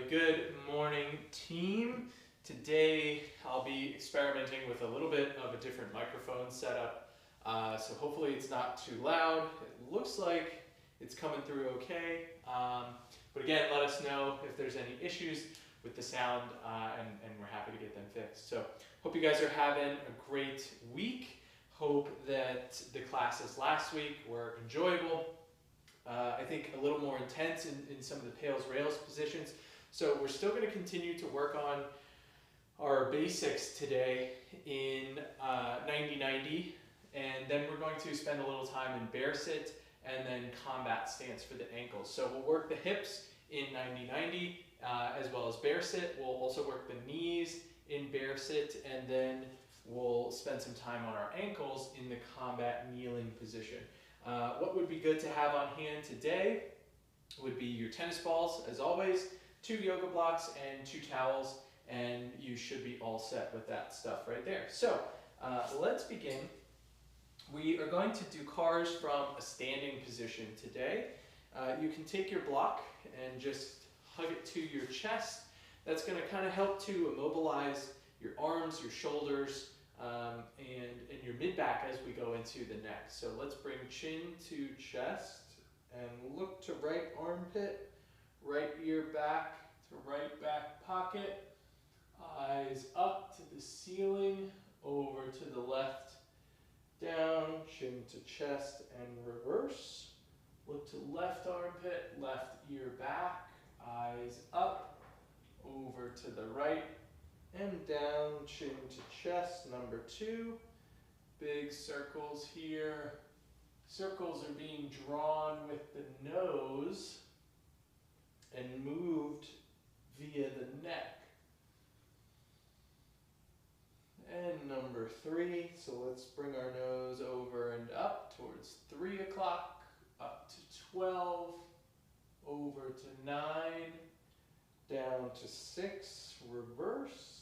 Good morning, team. Today I'll be experimenting with a little bit of a different microphone setup. So hopefully it's not too loud. It looks like it's coming through okay. But again, let us know if there's any issues with the sound and we're happy to get them fixed. So hope you guys are having a great week. Hope that the classes last week were enjoyable. I think a little more intense in some of the pails rails positions. So we're still going to continue to work on our basics today in 90-90, and then we're going to spend a little time in bear sit and then combat stance for the ankles. So we'll work the hips in 90-90 as well as bear sit. We'll also work the knees in bear sit, and then we'll spend some time on our ankles in the combat kneeling position. What would be good to have on hand today would be your tennis balls, as always, 2 yoga blocks and 2 towels, and you should be all set with that stuff right there. So let's begin. We are going to do cars from a standing position today. You can take your block and just hug it to your chest. That's going to kind of help to immobilize your arms, your shoulders, and your mid-back as we go into the neck. So let's bring chin to chest and look to right armpit, right ear back to right back pocket, eyes up to the ceiling, over to the left, down, chin to chest and reverse. Look to left armpit, left ear back, eyes up, over to the right, and down, chin to chest, number 2. Big circles here. Circles are being drawn with the nose and moved via the neck. And number 3, so let's bring our nose over and up towards 3 o'clock, up to 12, over to 9, down to 6, reverse.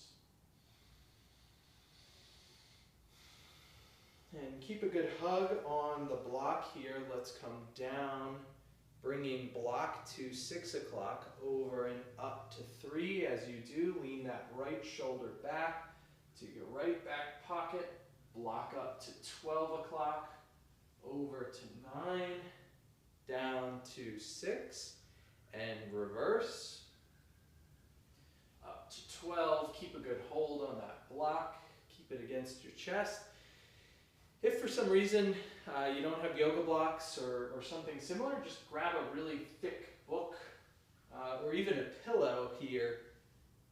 And keep a good hug on the block here. Let's come down, bringing block to 6 o'clock, over and up to 3. As you do, lean that right shoulder back to your right back pocket, block up to 12 o'clock, over to 9, down to 6, and reverse. Up to 12, keep a good hold on that block, keep it against your chest. If for some reason you don't have yoga blocks or something similar, just grab a really thick book or even a pillow here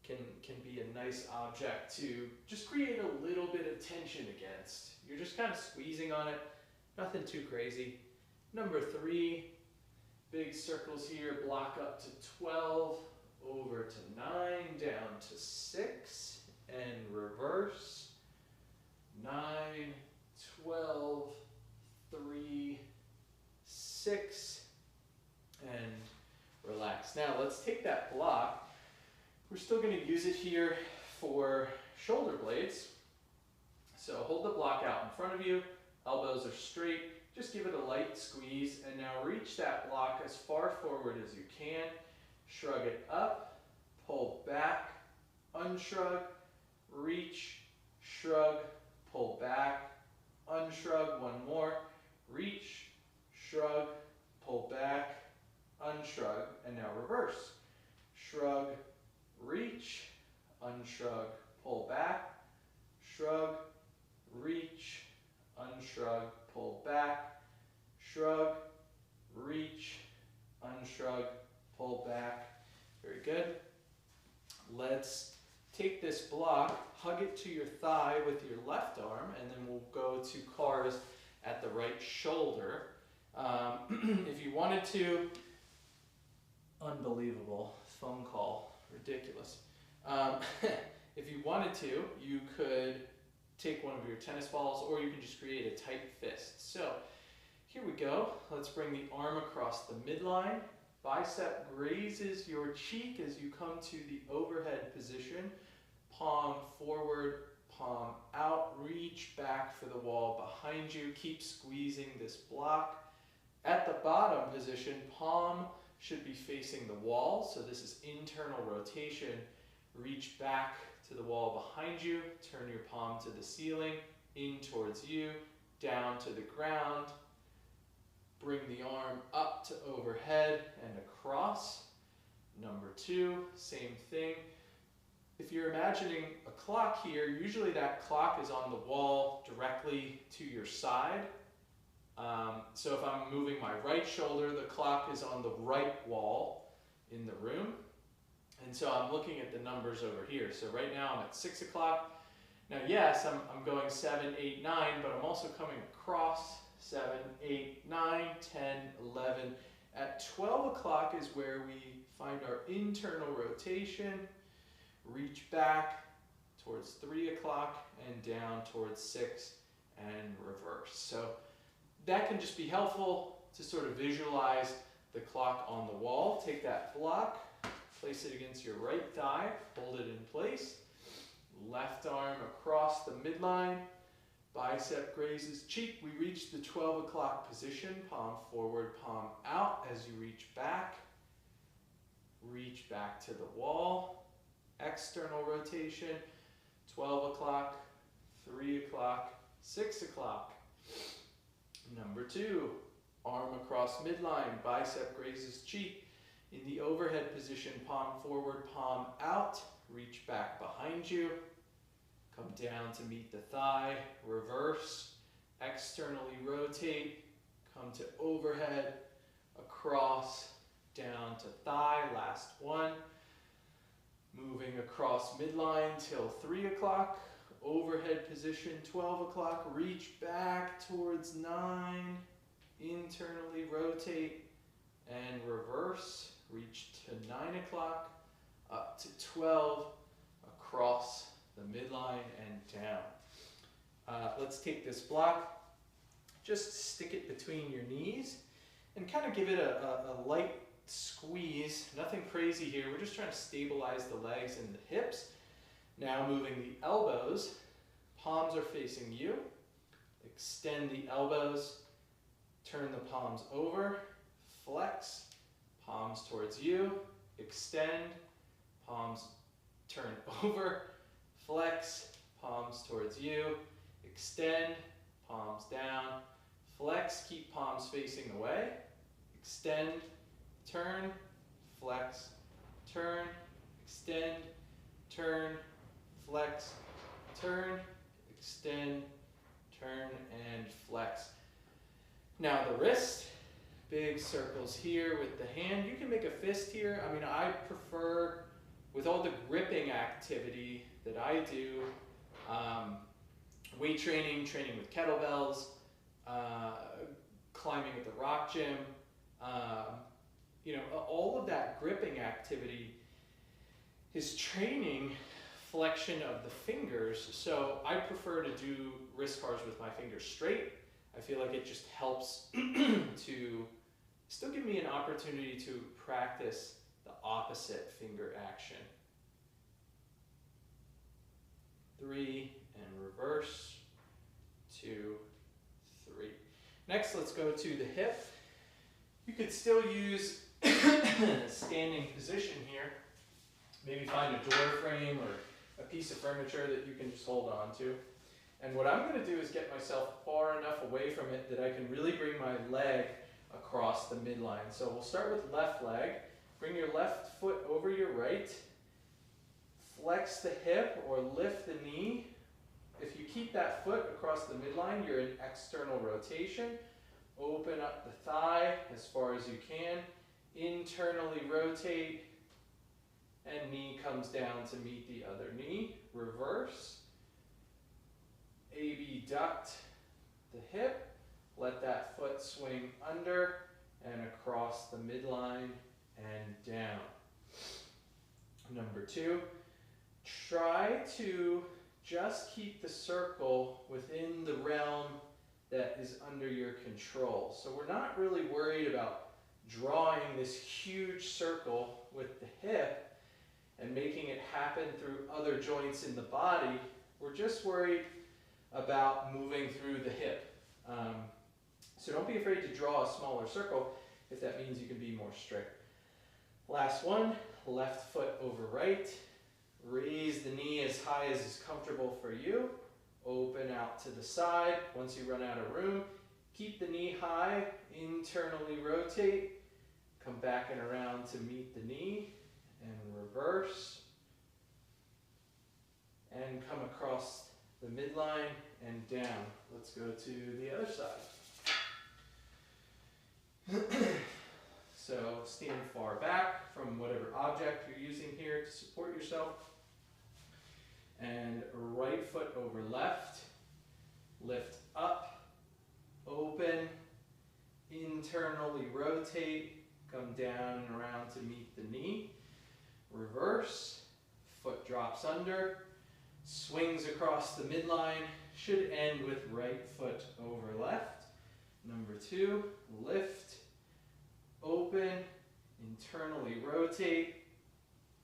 can be a nice object to just create a little bit of tension against. You're just kind of squeezing on it, nothing too crazy. Number 3, big circles here, block up to 12, over to 9, down to 6, and reverse. 9, 12, 3, 6, and relax. Now let's take that block. We're still going to use it here for shoulder blades. So hold the block out in front of you, elbows are straight, just give it a light squeeze, and now reach that block as far forward as you can. Shrug it up, pull back, unshrug, reach, shrug, pull back, unshrug, one more, reach, shrug, pull back, unshrug, and now reverse. Shrug, reach, unshrug, pull back, shrug, reach, unshrug, pull back, shrug, reach, unshrug, pull back. Very good. Let's take this block, hug it to your thigh with your left arm, and then we'll go to cars at the right shoulder. If you wanted to, unbelievable phone call. Ridiculous. If you wanted to, you could take one of your tennis balls, or you can just create a tight fist. So here we go. Let's bring the arm across the midline. Bicep grazes your cheek as you come to the overhead position. Palm forward, palm out. Reach back for the wall behind you. Keep squeezing this block. At the bottom position, palm should be facing the wall. So this is internal rotation. Reach back to the wall behind you. Turn your palm to the ceiling, in towards you, down to the ground. Bring the arm up to overhead and across. Number 2, same thing. If you're imagining a clock here, usually that clock is on the wall directly to your side. So if I'm moving my right shoulder, the clock is on the right wall in the room. And so I'm looking at the numbers over here. So right now I'm at 6 o'clock. Now yes, I'm going 7, 8, 9, but I'm also coming across 7, 8, 9, 10, 11. At 12 o'clock is where we find our internal rotation. Reach back towards 3 o'clock and down towards 6 and reverse. So that can just be helpful to sort of visualize the clock on the wall. Take that block, place it against your right thigh, hold it in place. Left arm across the midline, bicep grazes cheek. We reach the 12 o'clock position, palm forward, palm out as you reach back to the wall. External rotation, 12 o'clock, 3 o'clock, 6 o'clock. Number 2, arm across midline, bicep grazes cheek. In the overhead position, palm forward, palm out, reach back behind you. Come down to meet the thigh, reverse, externally rotate, come to overhead, across, down to thigh, last one. Moving across midline till 3 o'clock, overhead position 12 o'clock, reach back towards 9, internally rotate and reverse, reach to 9 o'clock, up to 12, across the midline and down. Let's take this block, just stick it between your knees and kind of give it a light squeeze. Nothing crazy here, we're just trying to stabilize the legs and the hips. Now moving the elbows, palms are facing you. Extend the elbows, turn the palms over, flex, palms towards you, extend, palms turn over, flex, palms towards you, extend, palms down, flex, keep palms facing away, extend, turn, flex, turn, extend, turn, flex, turn, extend, turn, and flex. Now the wrist, big circles here with the hand. You can make a fist here. I mean, I prefer, with all the gripping activity that I do, weight training, training with kettlebells, climbing at the rock gym, you know, all of that gripping activity is training flexion of the fingers. So I prefer to do wrist bars with my fingers straight. I feel like it just helps to still give me an opportunity to practice the opposite finger action. 3 and reverse, 2, 3. Next, let's go to the hip. You could still use standing position here. Maybe find a door frame or a piece of furniture that you can just hold on to. And what I'm going to do is get myself far enough away from it that I can really bring my leg across the midline. So we'll start with left leg. Bring your left foot over your right. Flex the hip or lift the knee. If you keep that foot across the midline, you're in external rotation. Open up the thigh as far as you can. Internally rotate. And knee comes down to meet the other knee. Reverse. AB duct the hip. Let that foot swing under and across the midline and down. Number 2, try to just keep the circle within the realm that is under your control. So we're not really worried about drawing this huge circle with the hip and making it happen through other joints in the body. We're just worried about moving through the hip. So don't be afraid to draw a smaller circle if that means you can be more strict. Last one, left foot over right. Raise the knee as high as is comfortable for you. Open out to the side. Once you run out of room, keep the knee high, internally rotate, come back and around to meet the knee, and reverse. And come across the midline and down. Let's go to the other side. So stand far back from whatever object you're using here to support yourself. And right foot over left. Lift up, open, internally rotate, come down and around to meet the knee. Reverse, foot drops under, swings across the midline, should end with right foot over left. Number 2, lift, open, internally rotate,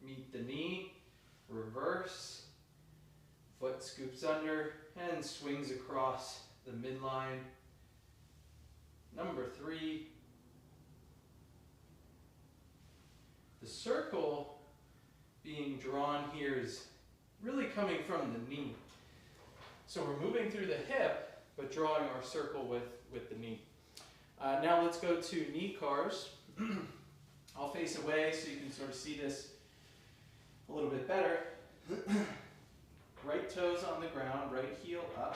meet the knee, reverse, foot scoops under and swings across the midline. Number 3, the circle being drawn here is really coming from the knee. So we're moving through the hip, but drawing our circle with the knee. Now let's go to knee cars. I'll face away so you can sort of see this a little bit better. Right toes on the ground, right heel up.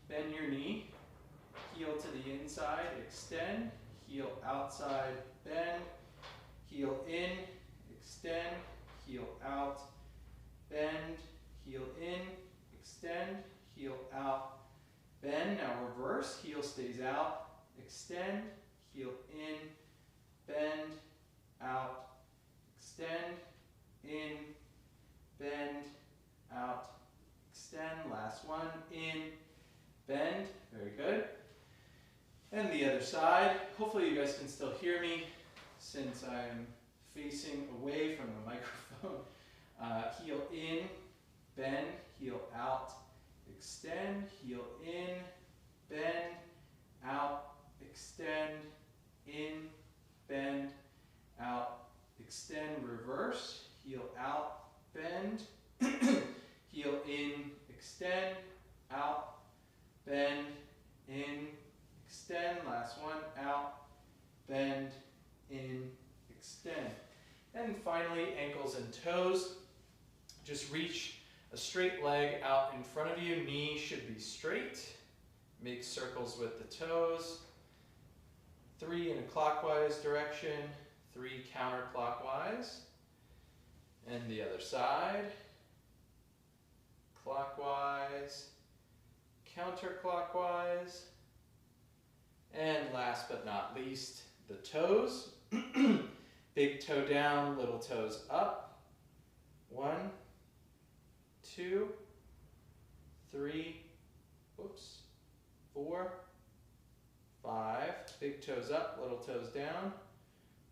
Bend your knee, heel to the inside, extend, heel outside, bend, heel in, extend, heel out, bend, heel in, extend, heel out, bend. Now reverse, heel stays out, extend, heel in, bend, out, extend, in, bend, out, extend. Last one, in, bend. Very good. And the other side. Hopefully you guys can still hear me since I'm facing away from the microphone. Heel in, bend, heel out, extend, heel in, bend, out, extend, in, bend, out, extend, reverse, heel out, bend, heel in, extend, out, bend, in, extend. Last one, out, bend, in, extend. And finally, ankles and toes. Just reach a straight leg out in front of you. Knee should be straight. Make circles with the toes. 3 in a clockwise direction, 3 counterclockwise. And the other side. Clockwise, counterclockwise. And last but not least, the toes. Big toe down, little toes up. 1, 2, 3, 4, 5. Big toes up, little toes down.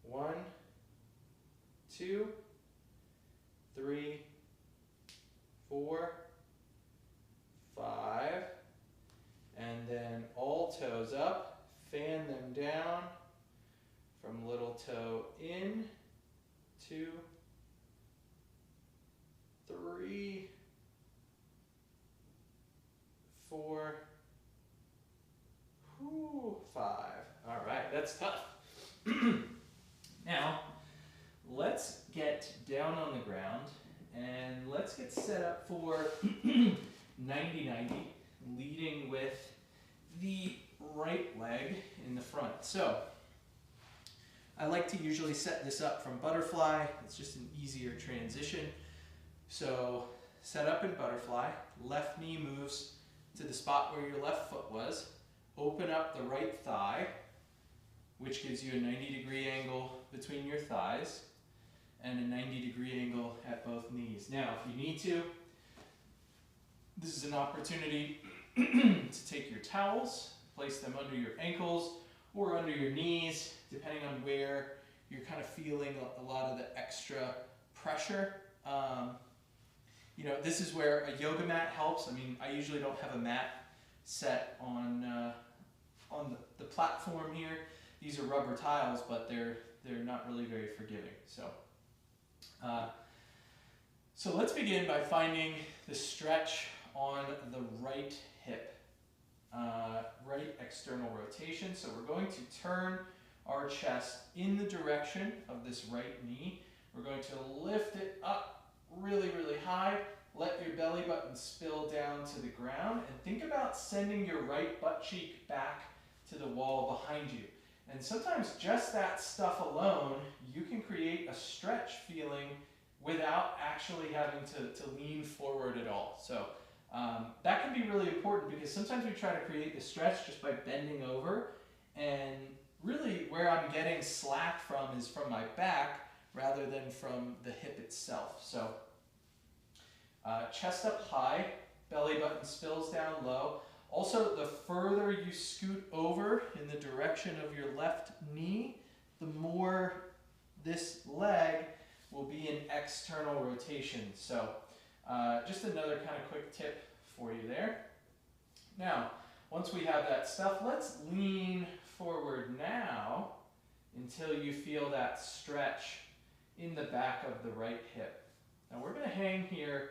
1, 2, 3, 4, 5. And then all toes up, fan them down from little toe in, 2, 3, 4, 5. All right, that's tough. Now, let's get down on the ground and let's get set up for 90-90, leading with the right leg in the front. So, I like to usually set this up from butterfly. It's just an easier transition. So, set up in butterfly, left knee moves to the spot where your left foot was. Open up the right thigh, which gives you a 90-degree angle between your thighs and a 90-degree angle at both knees. Now, if you need to, this is an opportunity to take your towels, place them under your ankles or under your knees, depending on where you're kind of feeling a lot of the extra pressure. You know, this is where a yoga mat helps. I mean, I usually don't have a mat set on the platform here. These are rubber tiles, but they're they're not really very forgiving. So let's begin by finding the stretch on the right hip, right external rotation. So we're going to turn our chest in the direction of this right knee. We're going to lift it up really, really high. Let your belly button spill down to the ground, and think about sending your right butt cheek back to the wall behind you. And sometimes just that stuff alone, you can create a stretch feeling without actually having to lean forward at all. So that can be really important, because sometimes we try to create the stretch just by bending over, and really where I'm getting slack from is from my back rather than from the hip itself. So chest up high, belly button spills down low. Also, the further you scoot over in the direction of your left knee, the more this leg will be in external rotation. So just another kind of quick tip for you there. Now, once we have that stuff, let's lean forward now until you feel that stretch in the back of the right hip. Now we're going to hang here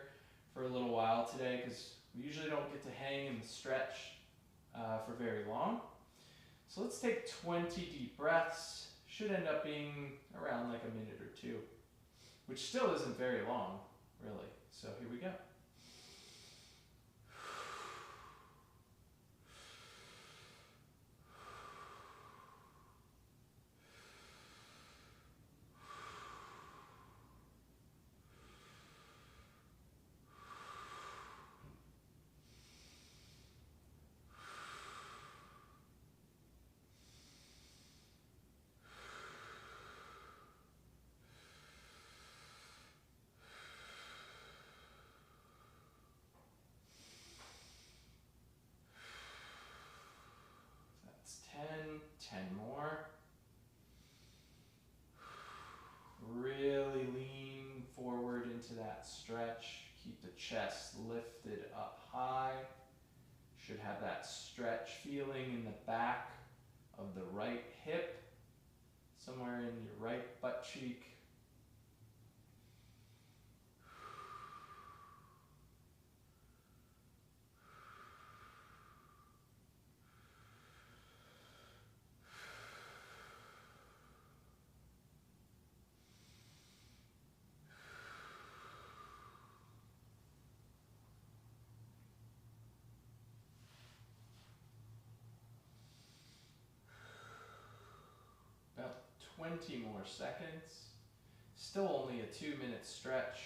for a little while today, because we usually don't get to hang and stretch for very long. So let's take 20 deep breaths. Should end up being around like a minute or two, which still isn't very long, really. So here we go. That's 10 more. Really lean forward into that stretch. Keep the chest lifted up high. Should have that stretch feeling in the back of the right hip, somewhere in your right butt cheek. About 20 more seconds. Still only a 2-minute stretch.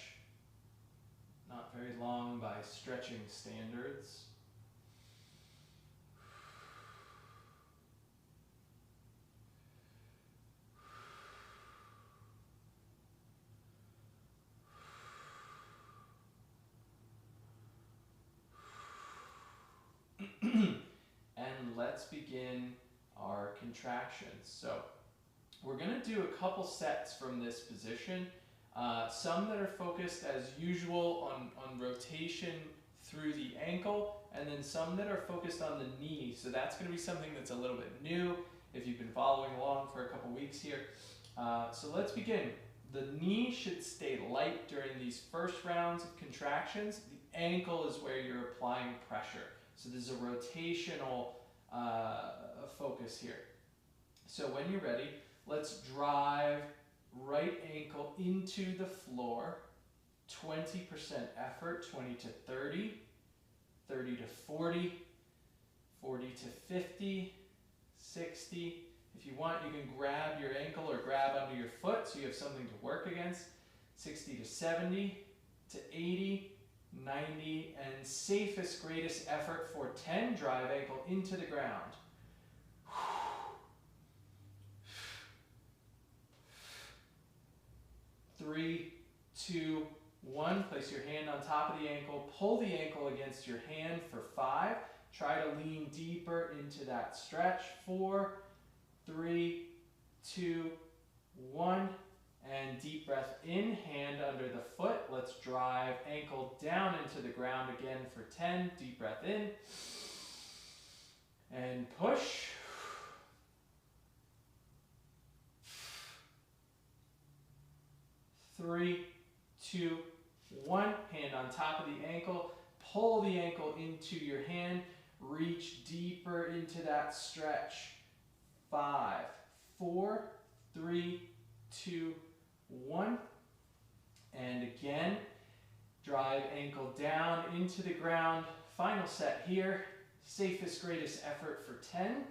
Not very long by stretching standards. And let's begin our contractions. So we're going to do a couple sets from this position. Some that are focused as usual on rotation through the ankle, and then some that are focused on the knee. So that's going to be something that's a little bit new if you've been following along for a couple weeks here. So let's begin. The knee should stay light during these first rounds of contractions. The ankle is where you're applying pressure. So there's a rotational focus here. So when you're ready, let's drive right ankle into the floor. 20% effort, 20 to 30, 30 to 40, 40 to 50, 60. If you want, you can grab your ankle or grab under your foot so you have something to work against. 60 to 70, to 80, 90, and safest, greatest effort for 10, drive ankle into the ground. 3, 2, 1. Place your hand on top of the ankle. Pull the ankle against your hand for 5. Try to lean deeper into that stretch. 4, 3, 2, 1. And deep breath in, hand under the foot. Let's drive ankle down into the ground again for 10. Deep breath in. And push. 3, 2, 1. Hand on top of the ankle. Pull the ankle into your hand. Reach deeper into that stretch. 5, 4, 3, 2, 1. And again, drive ankle down into the ground. Final set here. Safest, greatest effort for 10.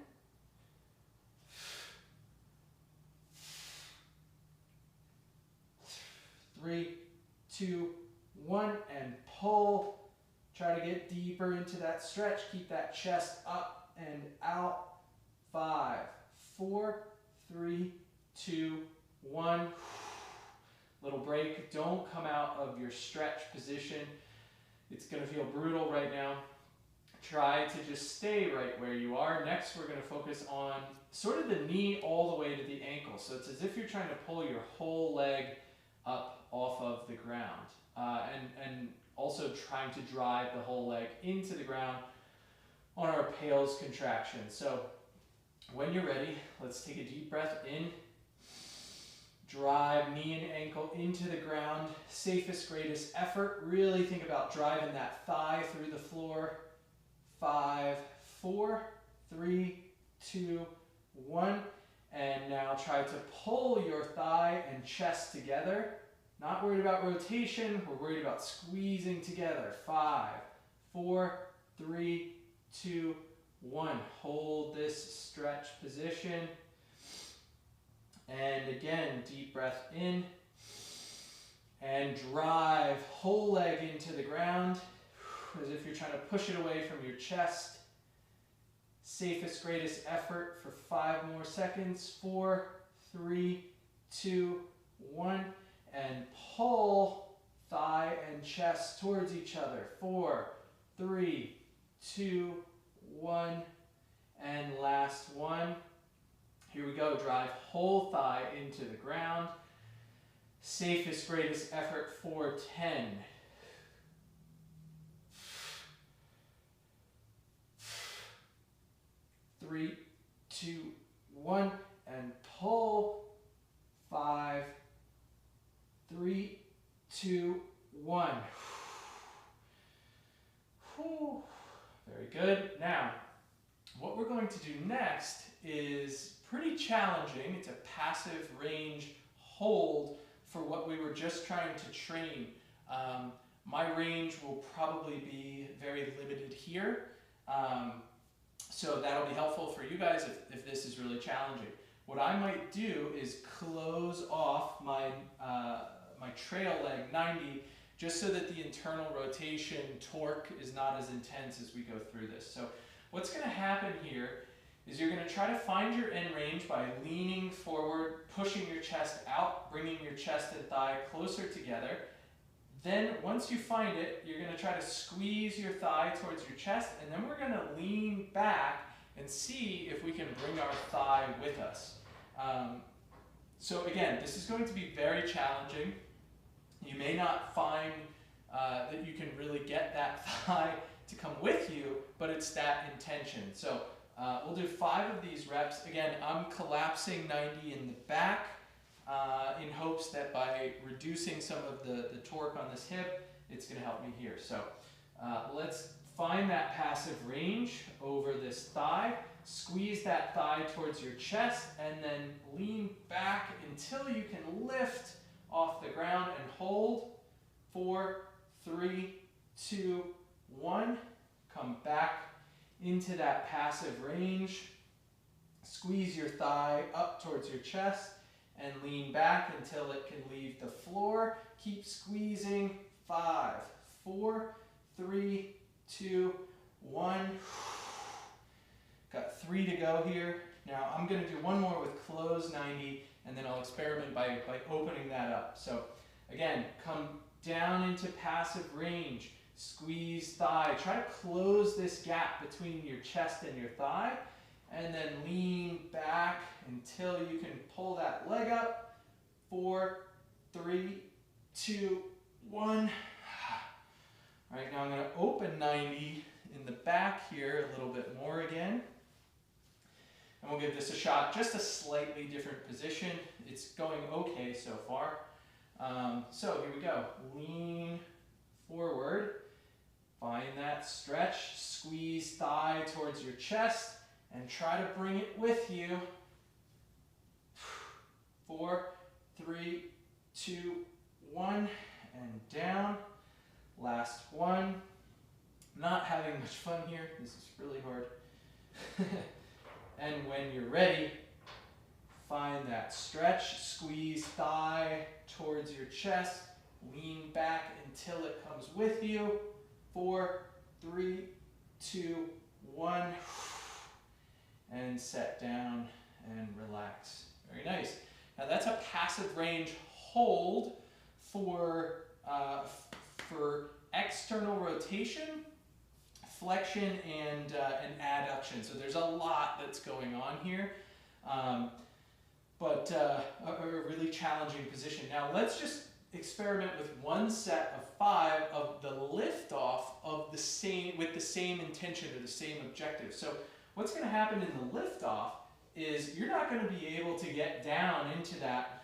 3, 2, 1, and pull. Try to get deeper into that stretch. Keep that chest up and out. 5, 4, 3, 2, 1. Little break. Don't come out of your stretch position. It's going to feel brutal right now. Try to just stay right where you are. Next, we're going to focus on sort of the knee all the way to the ankle. So it's as if you're trying to pull your whole leg up off of the ground. And also trying to drive the whole leg into the ground on our Pales contraction. So when you're ready, let's take a deep breath in. Drive knee and ankle into the ground. Safest, greatest effort. Really think about driving that thigh through the floor. 5, 4, 3, 2, 1. And now try to pull your thigh and chest together. Not worried about rotation, we're worried about squeezing together. 5, 4, 3, 2, 1. Hold this stretch position. And again, deep breath in. And drive whole leg into the ground, as if you're trying to push it away from your chest. Safest, greatest effort for 5 more seconds. 4, 3, 2, 1. And pull thigh and chest towards each other. 4, 3, 2, 1. And last one. Here we go. Drive whole thigh into the ground. Safest, greatest effort for 10. 3, 2, 1. And pull. 5, 3, 2, 1. Whew. Very good. Now, what we're going to do next is pretty challenging. It's a passive range hold for what we were just trying to train. My range will probably be very limited here. So that'll be helpful for you guys if this is really challenging. What I might do is close off my my trail leg 90, just so that the internal rotation torque is not as intense as we go through this. So what's going to happen here is you're going to try to find your end range by leaning forward, pushing your chest out, bringing your chest and thigh closer together. Then once you find it, you're going to try to squeeze your thigh towards your chest, and then we're going to lean back and see if we can bring our thigh with us. So again, this is going to be very challenging. You may not find that you can really get that thigh to come with you, but it's that intention. So we'll do 5 of these reps. Again, I'm collapsing 90 in the back in hopes that by reducing some of the torque on this hip, it's going to help me here. So let's find that passive range over this thigh. Squeeze that thigh towards your chest and then lean back until you can lift off the ground and hold. 4, 3, 2, 1. Come back into that passive range. Squeeze your thigh up towards your chest and lean back until it can leave the floor. Keep squeezing. 5, 4, 3, 2, 1. Got 3 to go here. Now I'm going to do one more with close 90, and then I'll experiment by opening that up. So again, come down into passive range. Squeeze thigh. Try to close this gap between your chest and your thigh, and then lean back until you can pull that leg up. 4, 3, 2, 1. All right, now I'm going to open 90 in the back here a little bit more again. And we'll give this a shot, just a slightly different position. It's going okay so far. So here we go. Lean forward. Find that stretch. Squeeze thigh towards your chest and try to bring it with you. 4, 3, 2, 1, and down. Last one. Not having much fun here. This is really hard. And when you're ready, find that stretch. Squeeze thigh towards your chest. Lean back until it comes with you. 4, 3, 2, 1. And set down and relax. Very nice. Now that's a passive range hold for external rotation, flexion, and adduction. So there's a lot that's going on here, but a really challenging position. Now let's just experiment with one set of 5 of the lift off of the same, with the same intention or the same objective. So what's going to happen in the lift off is you're not going to be able to get down into that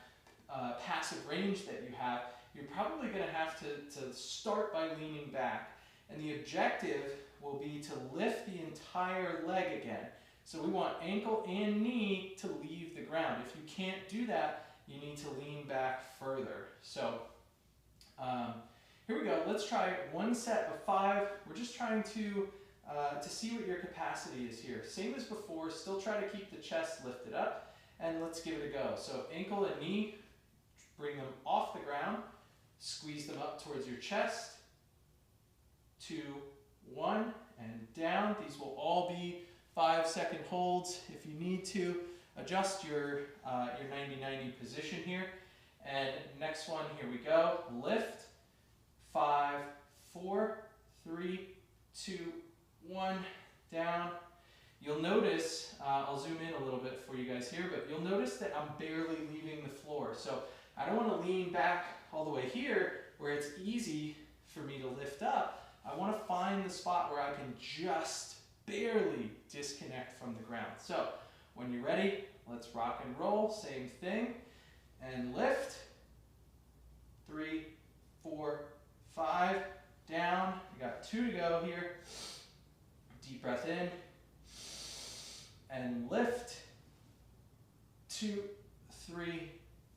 passive range that you have. You're probably going to have to start by leaning back. And the objective will be to lift the entire leg again. So we want ankle and knee to leave the ground. If you can't do that, you need to lean back further. So here we go. Let's try one set of 5. We're just trying to see what your capacity is here. Same as before, still try to keep the chest lifted up, and let's give it a go. So ankle and knee, bring them off the ground, squeeze them up towards your chest. 2, 1, and down. These will all be 5-second holds. If you need to, adjust your 90-90 position here. And next one, here we go. Lift. 5, 4, 3, 2, 1, down. You'll notice, I'll zoom in a little bit for you guys here, but you'll notice that I'm barely leaving the floor. So I don't want to lean back all the way here where it's easy for me to lift up. I want to find the spot where I can just barely disconnect from the ground. So when you're ready, let's rock and roll. Same thing. And lift. 3, 4, 5. Down. We got 2 to go here. Deep breath in. And lift. 2, 3,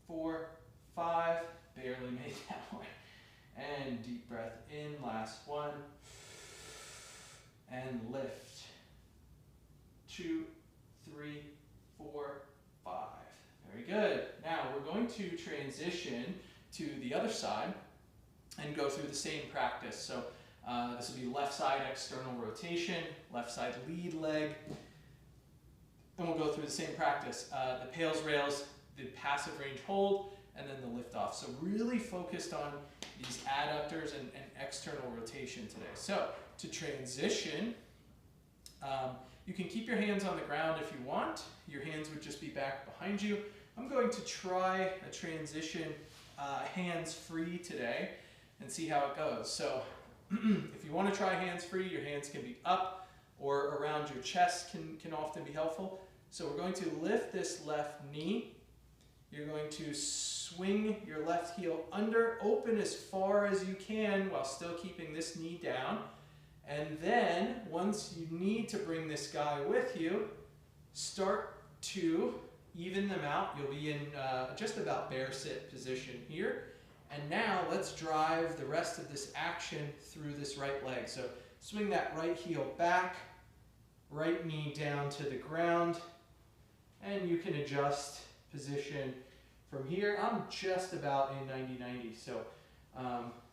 4, 5. Barely made that one. And deep breath in, last one. And lift. 2, 3, 4, 5. Very good. Now we're going to transition to the other side and go through the same practice. So this will be left side external rotation, left side lead leg. And we'll go through the same practice. The pails, rails, the passive range hold, and then the lift off. So really focused on these adductors and external rotation today. So to transition, you can keep your hands on the ground if you want. Your hands would just be back behind you. I'm going to try a transition hands-free today and see how it goes. So if you want to try hands-free, your hands can be up or around your chest can often be helpful. So we're going to lift this left knee. You're going to swing your left heel under, open as far as you can while still keeping this knee down. And then, once you need to bring this guy with you, start to even them out. You'll be in just about bear sit position here. And now let's drive the rest of this action through this right leg. So swing that right heel back, right knee down to the ground, and you can adjust position from here. I'm just about in 90-90, so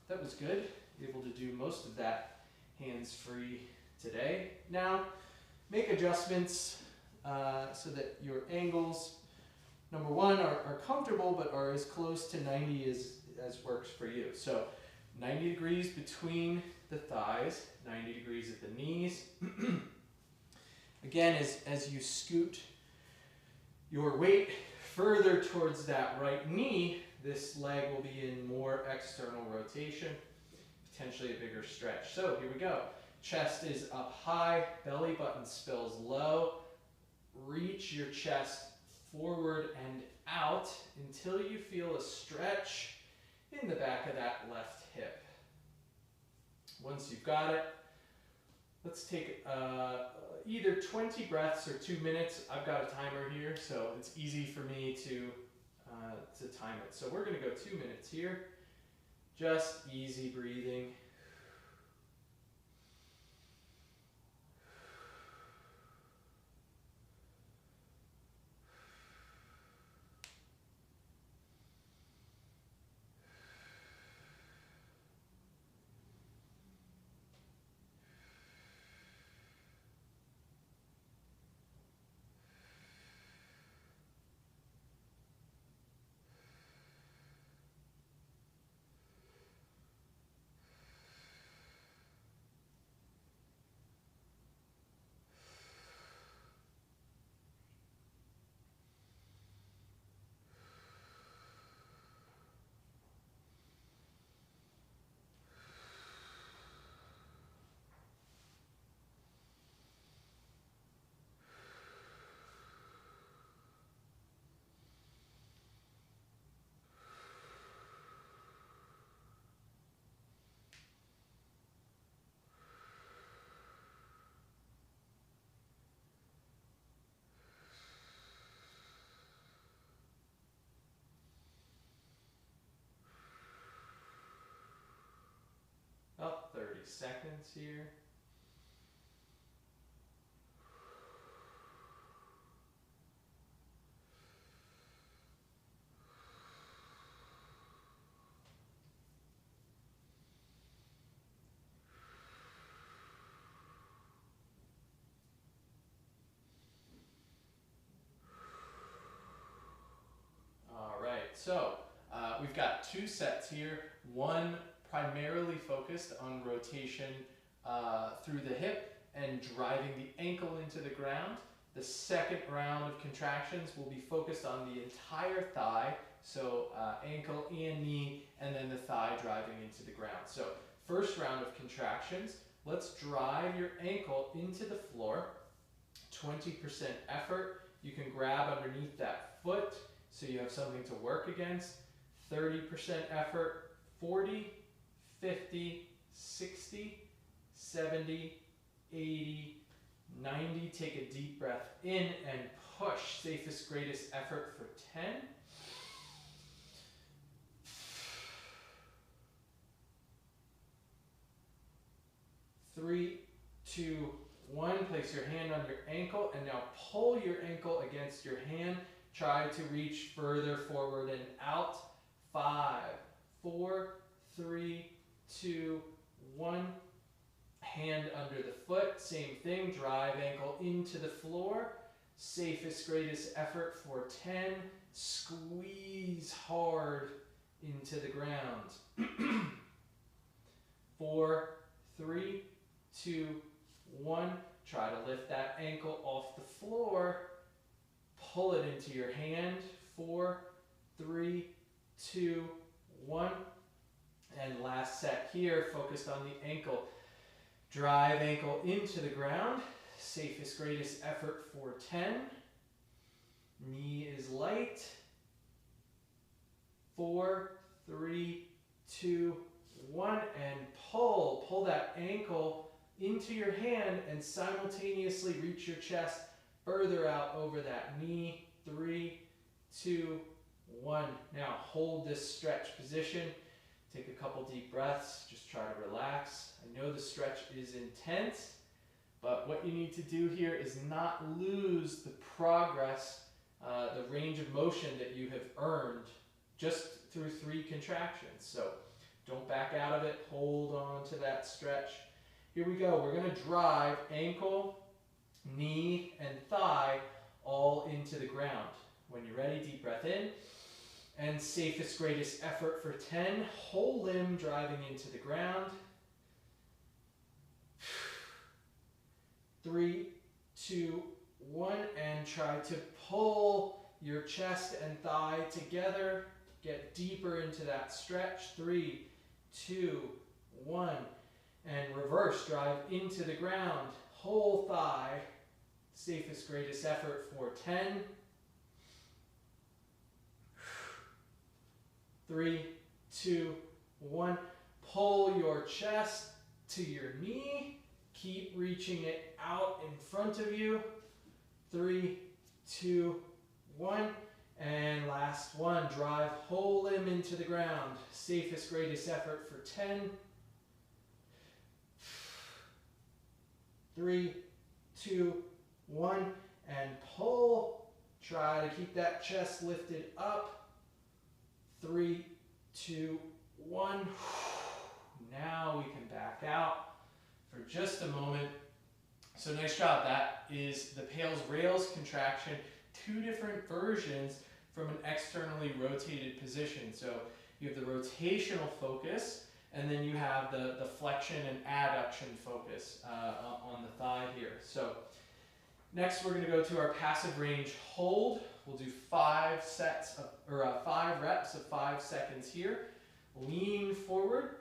that was good. Able to do most of that hands-free today. Now, make adjustments so that your angles, number one, are comfortable but are as close to 90 as works for you. So 90 degrees between the thighs, 90 degrees at the knees. Again, as you scoot your weight further towards that right knee, this leg will be in more external rotation, potentially a bigger stretch. So here we go. Chest is up high, belly button spills low. Reach your chest forward and out until you feel a stretch in the back of that left hip. Once you've got it, let's take either 20 breaths or 2 minutes. I've got a timer here, so it's easy for me to time it. So we're going to go 2 minutes here. Just easy breathing. About 30 seconds here. All right, so we've got 2 sets here. One primarily focused on rotation through the hip and driving the ankle into the ground. The second round of contractions will be focused on the entire thigh, so ankle and knee, and then the thigh driving into the ground. So first round of contractions, let's drive your ankle into the floor. 20% effort. You can grab underneath that foot so you have something to work against. 30% effort, 40, 50, 60, 70, 80, 90. Take a deep breath in and push. Safest, greatest effort for 10. 3, 2, 1. Place your hand on your ankle and now pull your ankle against your hand. Try to reach further forward and out. 5, 4, 3, 2, 1. Hand under the foot. Same thing. Drive ankle into the floor. Safest, greatest effort for 10. Squeeze hard into the ground. 4, 3, 2, 1. Try to lift that ankle off the floor. Pull it into your hand. 4, 3, 2, 1. And last set here, focused on the ankle. Drive ankle into the ground. Safest, greatest effort for 10. Knee is light. 4, 3, 2, 1. And pull. Pull that ankle into your hand and simultaneously reach your chest further out over that knee. 3, 2, 1. Now hold this stretch position. Take a couple deep breaths. Just try to relax. I know the stretch is intense, but what you need to do here is not lose the progress, the range of motion that you have earned just through 3 contractions. So don't back out of it. Hold on to that stretch. Here we go. We're going to drive ankle, knee, and thigh all into the ground. When you're ready, deep breath in. And safest, greatest effort for 10. Whole limb driving into the ground. 3, 2, 1. And try to pull your chest and thigh together. Get deeper into that stretch. 3, 2, 1. And reverse, drive into the ground. Whole thigh. Safest, greatest effort for 10. 3, 2, 1. Pull your chest to your knee. Keep reaching it out in front of you. 3, 2, 1. And last one. Drive whole limb into the ground. Safest, greatest effort for 10. 3, 2, 1. And pull. Try to keep that chest lifted up. 3, 2, 1. Now we can back out for just a moment. So nice job. That is the Pales Rails contraction, 2 different versions from an externally rotated position. So you have the rotational focus, and then you have the flexion and adduction focus on the thigh here. So next we're going to go to our passive range hold. We'll do 5 reps of 5 seconds here. Lean forward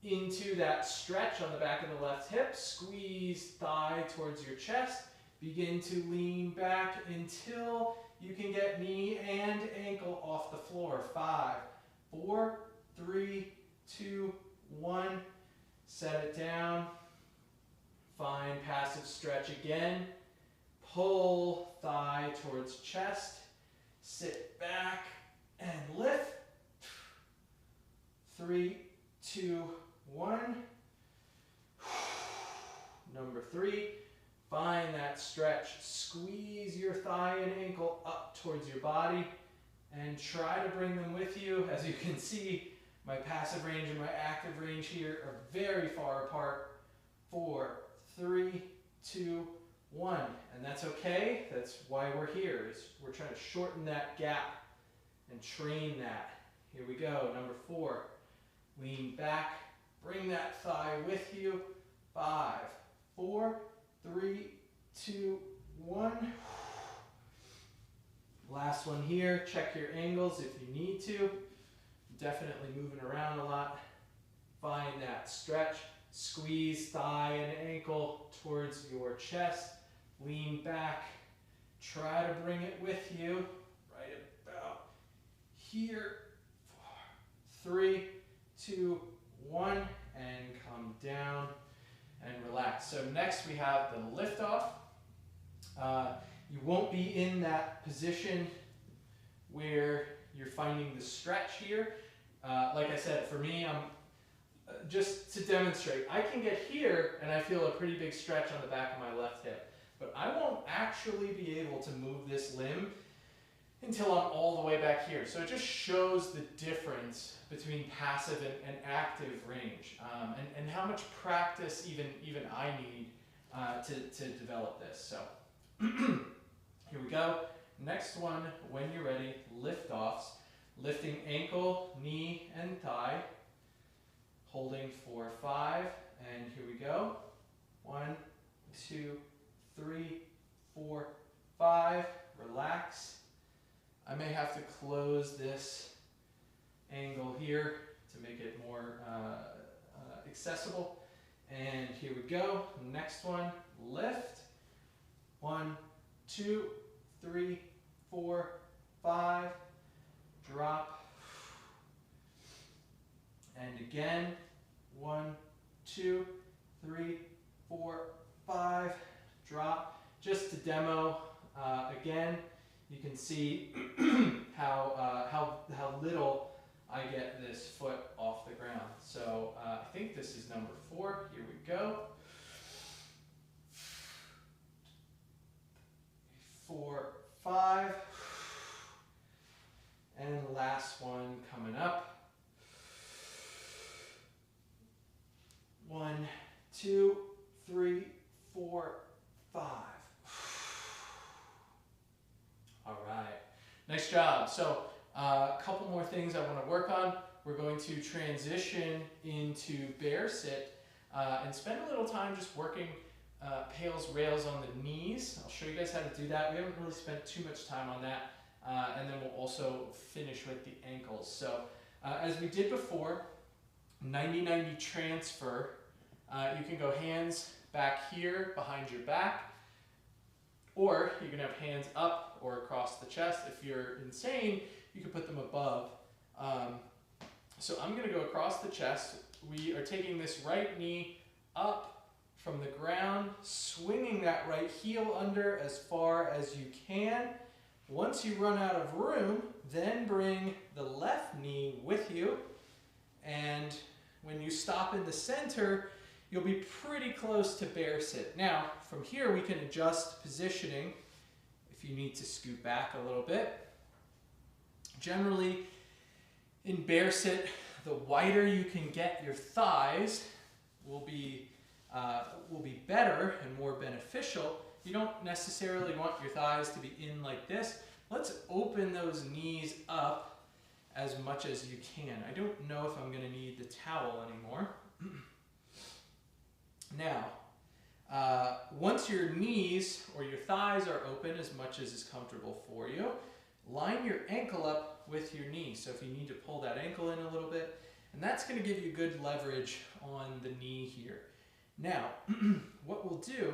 into that stretch on the back of the left hip. Squeeze thigh towards your chest. Begin to lean back until you can get knee and ankle off the floor. 5, 4, 3, 2, 1. Set it down. Find passive stretch again. Pull thigh towards chest. Sit back and lift. 3, 2, 1. Number 3. Find that stretch. Squeeze your thigh and ankle up towards your body and try to bring them with you. As you can see, my passive range and my active range here are very far apart. 4, 3, 2, 1. And that's okay. That's why we're here. We're trying to shorten that gap and train that. Here we go. Number 4. Lean back. Bring that thigh with you. 5, 4, 3, 2, 1. Last one here. Check your angles if you need to. Definitely moving around a lot. Find that stretch. Squeeze thigh and ankle towards your chest. Lean back. Try to bring it with you. Right about here. 4, 3, 2, 1. And come down and relax. So next we have the lift off. You won't be in that position where you're finding the stretch here. Like I said, for me, I'm just to demonstrate, I can get here and I feel a pretty big stretch on the back of my left hip, but I won't actually be able to move this limb until I'm all the way back here. So it just shows the difference between passive and active range, and how much practice even I need to develop this. So here we go. Next one, when you're ready, lift offs. Lifting ankle, knee, and thigh. Holding for 5, and here we go. 1, 2, 3, 4, 5. Relax. I may have to close this angle here to make it more accessible. And here we go. Next one, lift. 1, 2, 3, 4, 5. Drop. And again. 1, 2, 3, 4, 5. Drop. Just to demo again, you can see how little I get this foot off the ground. So I think this is number 4. Here we go. 4, 5. And the last one coming up. 1, 2, 3, 4, 5. All right, nice job. So a couple more things I want to work on. We're going to transition into bear sit and spend a little time just working Pales Rails on the knees. I'll show you guys how to do that. We haven't really spent too much time on that. And then we'll also finish with the ankles. So as we did before, 90-90 transfer. You can go hands back here behind your back, or you can have hands up or across the chest. If you're insane, you can put them above. So I'm going to go across the chest. We are taking this right knee up from the ground, swinging that right heel under as far as you can. Once you run out of room, then bring the left knee with you. And when you stop in the center, you'll be pretty close to bear sit. Now, from here we can adjust positioning if you need to scoot back a little bit. Generally, in bear sit, the wider you can get your thighs will be better and more beneficial. You don't necessarily want your thighs to be in like this. Let's open those knees up as much as you can. I don't know if I'm going to need the towel anymore. Now, once your knees or your thighs are open as much as is comfortable for you, line your ankle up with your knee. So if you need to pull that ankle in a little bit, and that's going to give you good leverage on the knee here. Now, what we'll do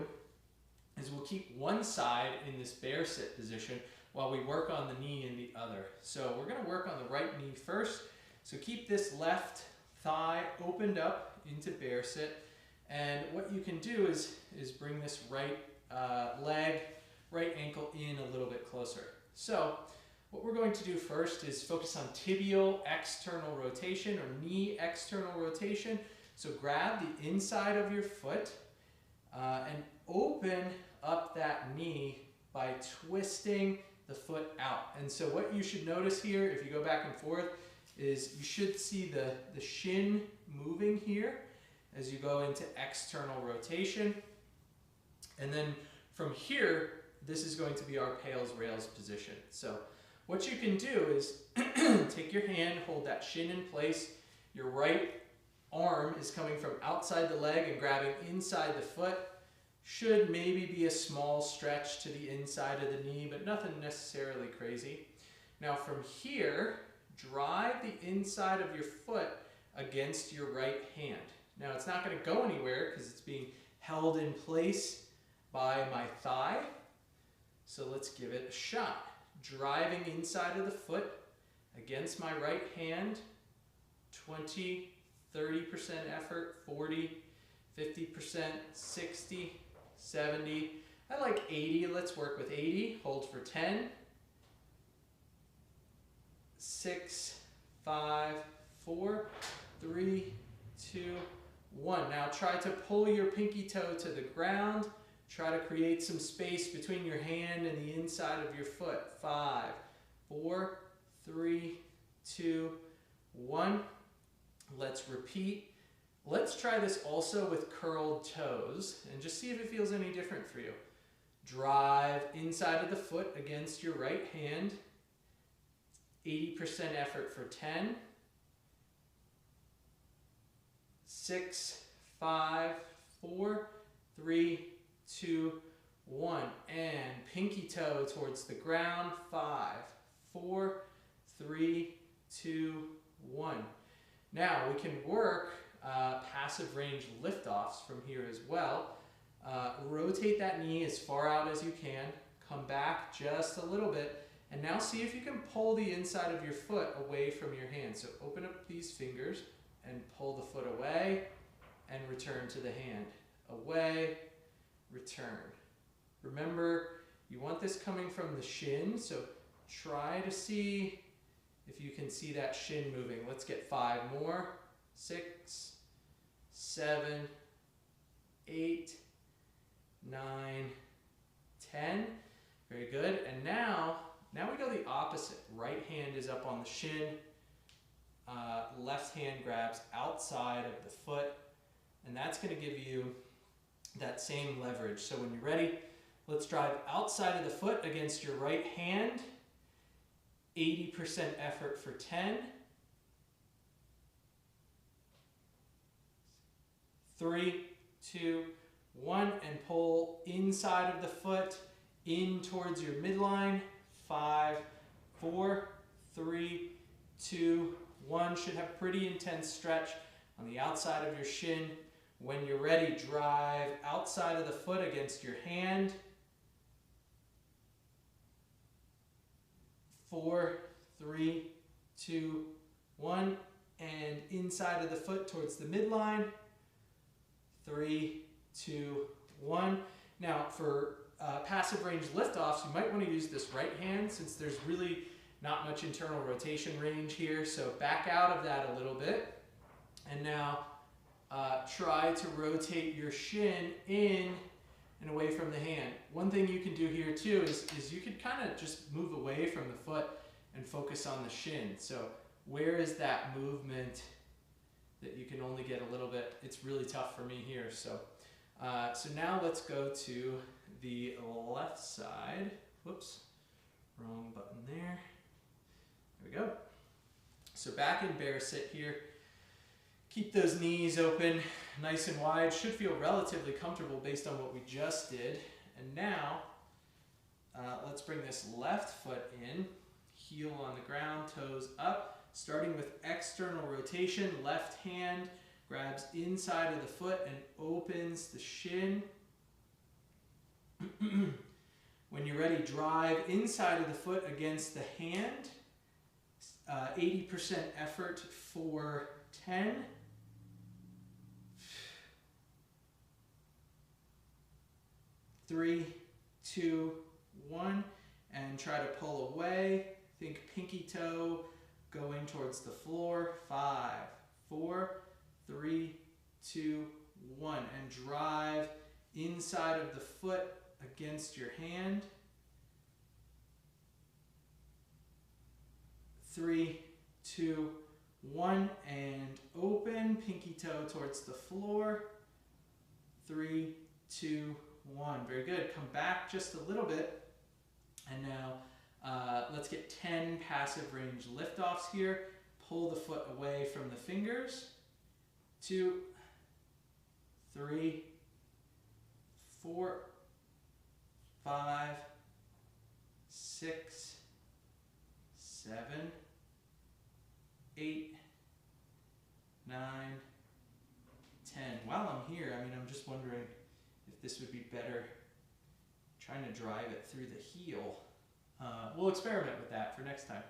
is we'll keep one side in this bear sit position while we work on the knee in the other. So we're going to work on the right knee first. So keep this left thigh opened up into bear sit. And what you can do is bring this right right ankle in a little bit closer. So what we're going to do first is focus on tibial external rotation or knee external rotation. So grab the inside of your foot and open up that knee by twisting the foot out. And so what you should notice here, if you go back and forth, is you should see the shin moving here as you go into external rotation. And then from here, this is going to be our Pales Rails position. So what you can do is take your hand, hold that shin in place. Your right arm is coming from outside the leg and grabbing inside the foot. Should maybe be a small stretch to the inside of the knee, but nothing necessarily crazy. Now from here, drive the inside of your foot against your right hand. Now it's not going to go anywhere because it's being held in place by my thigh. So let's give it a shot. Driving inside of the foot against my right hand, 20, 30% effort, 40, 50%, 60, 70. I like 80. Let's work with 80. Hold for 10. 6, 5, 4, 3, 2, 1. Now try to pull your pinky toe to the ground. Try to create some space between your hand and the inside of your foot. 5, 4, 3, 2, 1. Let's repeat. Let's try this also with curled toes and just see if it feels any different for you. Drive inside of the foot against your right hand. 80% effort for 10. 6, 5, 4, 3, 2, 1. And pinky toe towards the ground. 5, 4, 3, 2, 1. Now we can work passive range liftoffs from here as well. Rotate that knee as far out as you can. Come back just a little bit. And now see if you can pull the inside of your foot away from your hand. So open up these fingers and pull the foot away and return to the hand. Away, return. Remember, you want this coming from the shin, so try to see if you can see that shin moving. Let's get 5 more. 6, 7, 8, 9, 10. Very good. And now we go the opposite. Right hand is up on the shin. Left hand grabs outside of the foot. And that's going to give you that same leverage. So when you're ready, let's drive outside of the foot against your right hand. 80% effort for 10. 3, 2, 1, and pull inside of the foot in towards your midline. 5, 4, 3, 2, 1. Should have pretty intense stretch on the outside of your shin. When you're ready, drive outside of the foot against your hand. 4, 3, 2, 1. and inside of the foot towards the midline. 3, 2, 1. Now for passive range liftoffs, you might want to use this right hand since there's really not much internal rotation range here. So back out of that a little bit. And now try to rotate your shin in and away from the hand. One thing you can do here too is you could kind of just move away from the foot and focus on the shin. So where is that movement that you can only get a little bit? It's really tough for me here. So now let's go to the left side. Whoops, wrong button there. There we go. So back in bear sit here. Keep those knees open, nice and wide. Should feel relatively comfortable based on what we just did. And now, let's bring this left foot in, heel on the ground, toes up. Starting with external rotation, left hand grabs inside of the foot and opens the shin. When you're ready, drive inside of the foot against the hand. 80% effort for 10. 3, 2, 1, and try to pull away. Think pinky toe going towards the floor. 5, 4, 3, 2, 1, and drive inside of the foot against your hand. 3, 2, 1, and open, pinky toe towards the floor. 3, 2, 1. Very good. Come back just a little bit. And now let's get 10 passive range liftoffs here. Pull the foot away from the fingers. 2, 3, 4, 5, 6, 7, 8, 9, 10. While I'm here, I'm just wondering if this would be better trying to drive it through the heel. We'll experiment with that for next time.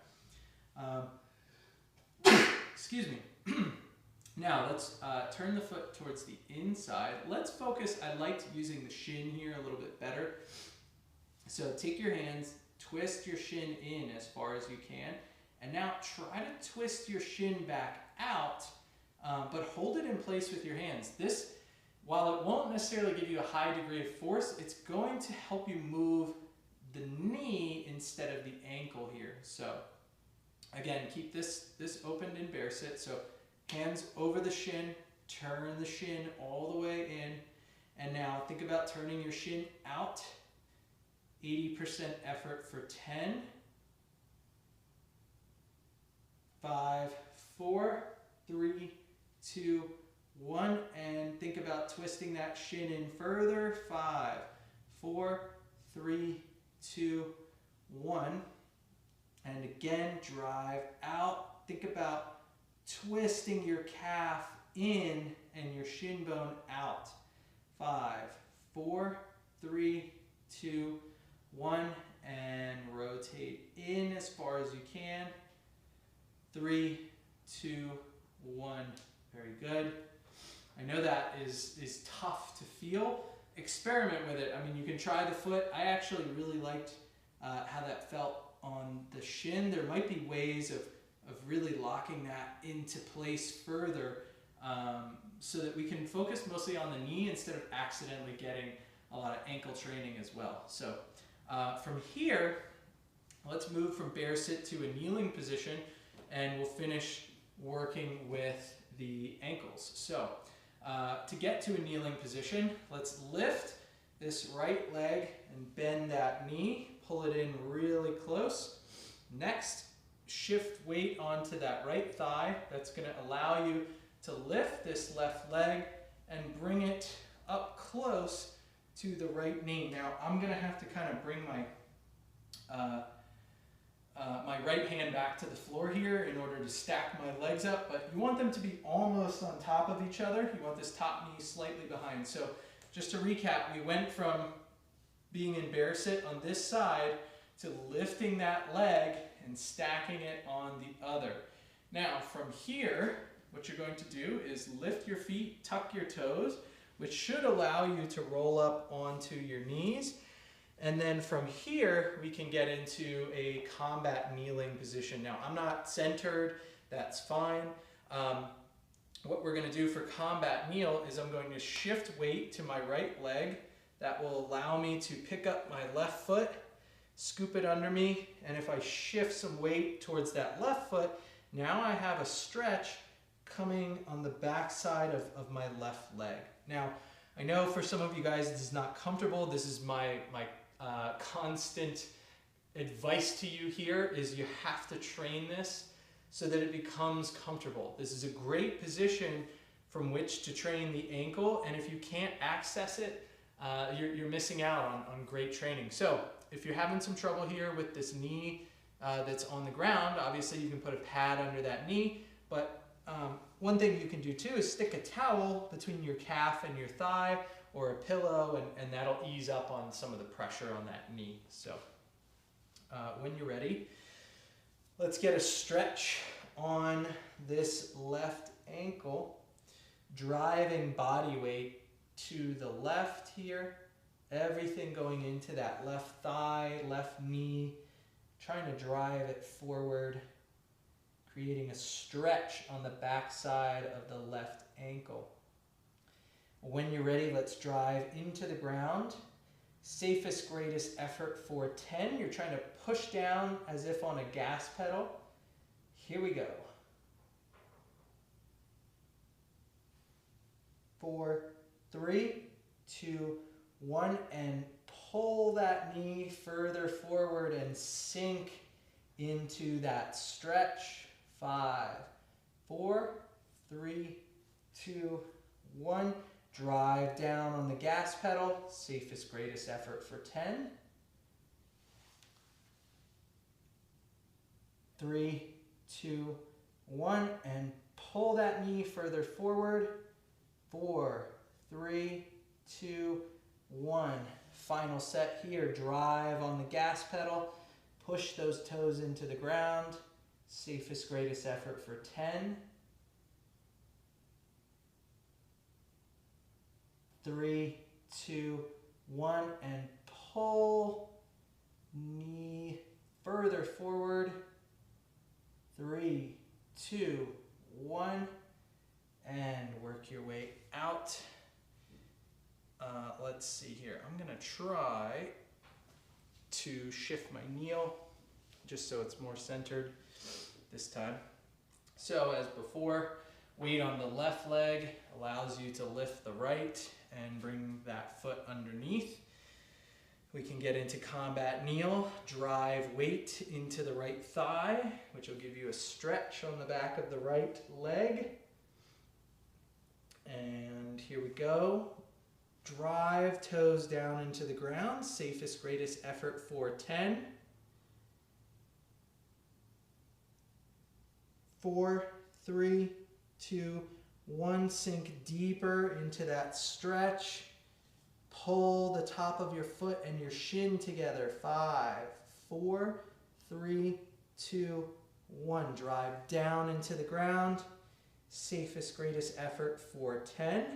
Excuse me. Now let's turn the foot towards the inside. Let's focus, I liked using the shin here a little bit better. So take your hands, twist your shin in as far as you can, and now try to twist your shin back out, but hold it in place with your hands. This, while it won't necessarily give you a high degree of force, it's going to help you move the knee instead of the ankle here. So again, keep this opened in bear sit. So hands over the shin, turn the shin all the way in, and now think about turning your shin out. 80% effort for 10, 5, 4, 3, 2, 1, and think about twisting that shin in further. 5, 4, 3, 2, 1, and again drive out. Think about twisting your calf in and your shin bone out. 5, 4, 3, 2, 1, and rotate in as far as you can. 3, 2, 1. Very good. I know that is tough to feel. Experiment with it. You can try the foot. I actually really liked how that felt on the shin. There might be ways of really locking that into place further so that we can focus mostly on the knee instead of accidentally getting a lot of ankle training as well. So from here, let's move from bear sit to a kneeling position, and we'll finish working with the ankles. So to get to a kneeling position, let's lift this right leg and bend that knee, pull it in really close. Next, shift weight onto that right thigh. That's going to allow you to lift this left leg and bring it up close to the right knee. Now I'm going to have to kind of bring my my right hand back to the floor here in order to stack my legs up, but you want them to be almost on top of each other. You want this top knee slightly behind. So just to recap, we went from being in bear sit on this side to lifting that leg and stacking it on the other. Now from here, what you're going to do is lift your feet, tuck your toes, which should allow you to roll up onto your knees. And then from here, we can get into a combat kneeling position. Now, I'm not centered, that's fine. What we're gonna do for combat kneel is I'm going to shift weight to my right leg. That will allow me to pick up my left foot, scoop it under me, and if I shift some weight towards that left foot, now I have a stretch coming on the back side of my left leg. Now, I know for some of you guys this is not comfortable. This is my constant advice to you here is you have to train this so that it becomes comfortable. This is a great position from which to train the ankle, and if you can't access it, you're missing out on great training. So if you're having some trouble here with this knee that's on the ground, obviously you can put a pad under that knee, but one thing you can do too is stick a towel between your calf and your thigh or a pillow, and that'll ease up on some of the pressure on that knee. So when you're ready, let's get a stretch on this left ankle, driving body weight to the left here, everything going into that left thigh, left knee, trying to drive it forward, creating a stretch on the back side of the left ankle. When you're ready, let's drive into the ground. Safest, greatest effort for 10. You're trying to push down as if on a gas pedal. Here we go. 4, 3, 2, 1, and pull that knee further forward and sink into that stretch. 5, 4, 3, 2, 1. Drive down on the gas pedal. Safest, greatest effort for 10. 3, 2, 1, and pull that knee further forward. 4, 3, 2, 1. Final set here. Drive on the gas pedal. Push those toes into the ground. Safest, greatest effort for 10. 3, 2, 1, and pull knee further forward. 3, 2, 1, and work your way out. Let's see here. I'm gonna try to shift my kneel just so it's more centered this time. So as before, weight on the left leg allows you to lift the right and bring that foot underneath. We can get into combat kneel, drive weight into the right thigh, which will give you a stretch on the back of the right leg. And here we go. Drive toes down into the ground, safest, greatest effort for 10. 4, 3, 2, 1, sink deeper into that stretch. Pull the top of your foot and your shin together. 5, 4, 3, 2, 1. Drive down into the ground. Safest, greatest effort for 10.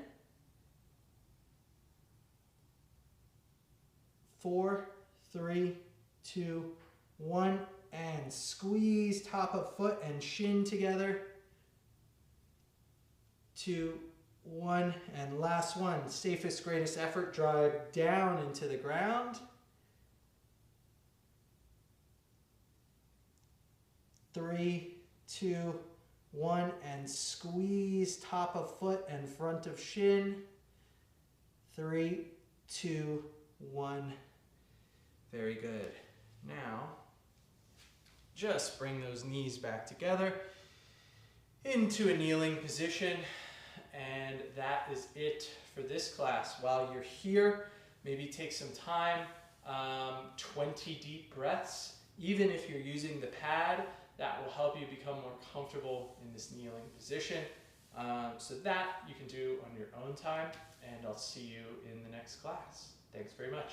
4, 3, 2, 1. And squeeze top of foot and shin together. 2, 1, and last one. Safest, greatest effort. Drive down into the ground. 3, 2, 1, and squeeze top of foot and front of shin. 3, 2, 1. Very good. Now, just bring those knees back together into a kneeling position. And that is it for this class. While you're here, maybe take some time, 20 deep breaths. Even if you're using the pad, that will help you become more comfortable in this kneeling position. So that you can do on your own time, and I'll see you in the next class. Thanks very much.